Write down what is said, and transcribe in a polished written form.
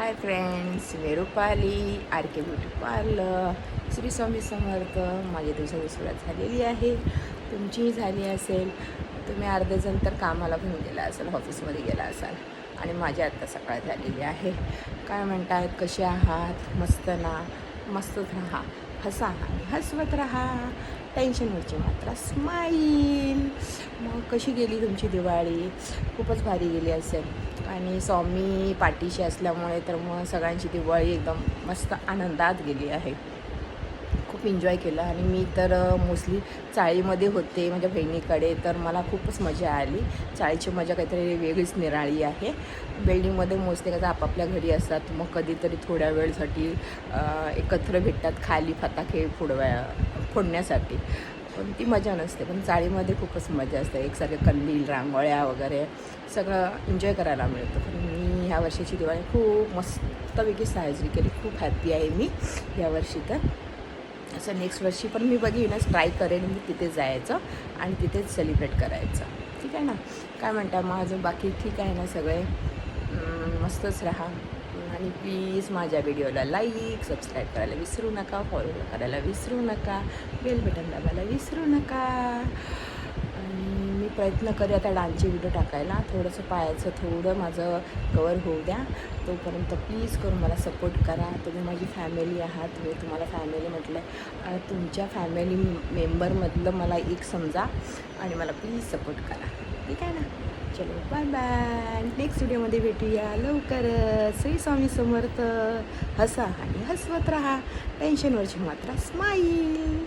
Hi friends, मी Rupali R के beauty parlour. Shri Swami Samarth. माझी दिवसाची सुरुवात झालेली आहे, तुमचीही झाली असेल. तुम्ही अर्धे जण तर कामाला पण गेला असाल, ऑफिसमध्ये गेला असाल आणि माझी आत्ता सकाळ झालेली आहे. काय म्हणतायत, कसे आहात? मस्त ना? मस्तच राहा, हसा आणि हसवत राहा. टेन्शनवरची मात्रा स्माईल. मग कशी गेली तुमची दिवाळी? खूपच भारी गेली असेल. आणि स्वामी पाठीशी असल्यामुळे तर मग सगळ्यांची दिवाळी एकदम मस्त आनंदात गेली आहे. खूप एन्जॉय केलं. आणि मी तर मोस्टली चाळीमध्ये होते माझ्या बहिणीकडे, तर मला खूपच मजा आली. चाळीची मजा काहीतरी वेगळीच निराळी आहे. बिल्डिंगमध्ये मोस्टली कसं आपापल्या घरी असतात, मग कधीतरी थोड्या वेळसाठी एकत्र भेटतात खाली फटाके फोडण्यासाठी, पण ती मजा नसते. पण चाळीमध्ये खूपच मजा असते, एकसारखे कंदील, रांगोळ्या वगैरे सगळं एन्जॉय करायला मिळतं. पण मी ह्या वर्षीची दिवाळी खूप मस्तपैकी साजरी केली. खूप हॅप्पी आहे मी यावर्षी. तर असं नेक्स्ट वर्षी पण मी बघीनच ट्राय करेन मी तिथे जायचं आणि तिथेच सेलिब्रेट करायचं. ठीक आहे ना? काय म्हणता मग अजून बाकी ठीक आहे ना सगळे? मस्तच राहा. आणि प्लीज माझ्या व्हिडिओला लाईक, सबस्क्राईब करायला विसरू नका, फॉलो करायला विसरू नका, बेल बटन दाबायला विसरू नका. आणि मी प्रयत्न करेन आता डान्सचे व्हिडिओ टाकायला. थोडंसं पायाचं थोडं माझं कवर होऊ द्या, तोपर्यंत प्लीज करून मला सपोर्ट करा. तुम्ही माझी फॅमिली आहात. मी तुम्हाला फॅमिली म्हटलं, तुमच्या फॅमिली मेंबरमधलं मला एक समजा आणि मला प्लीज सपोर्ट करा. ठीक आहे ना? चलो बाय बाय. नेक्स्ट व्हिडिओमध्ये भेटूया लवकरच. श्री स्वामी समर्थ. हसा आणि हसवत राहा. टेन्शनवरची मात्रा स्माईल.